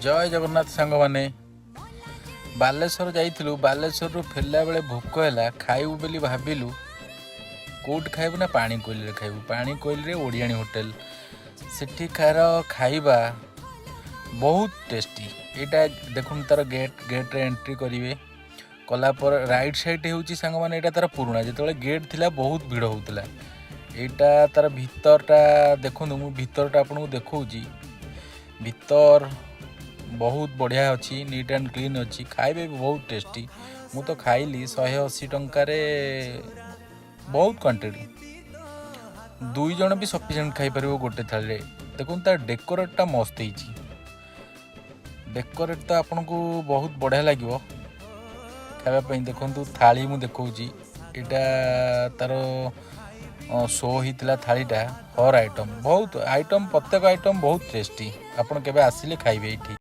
जय जगन्नाथ सांग मैंने बालेश्वर जाइलु बालेश्वर फेरला बेले भोक है खाइबू बोली भाविलु कौट खाइबू ना पानी कोइल खाइबू पानी कोइल ओडियाणी होटेल सेठिकार खाइबा बहुत टेस्टी यहाँ देखुन तार गेट रे एंट्री करेंगे कलापर राइट साइड होची सांग माने एटा तार पुराना जो गेट थिला बहुत भीड़ होता यहाँ तार भितरटा देखु मु भितरटा आपको देखौची भितर बहुत बढ़िया अच्छी नीट एंड क्लीन अच्छी खाइबे भी बहुत टेस्टी मु तो खाइली 180 टंकार बहुत क्वांटिटी 2 जन भी सफिशिएंट खाई पार गोटे थाली देखुन तार डेकोरेटटा मस्त है डेकोरेट तो आपन को बहुत बढ़िया लगे खावाई देखु थाली मु देखौची एटा तार शो होता थालीटा हर आइटम बहुत आइटम प्रत्येक आइटम बहुत टेस्टी आपन केबे आसिले खाइबे एठी।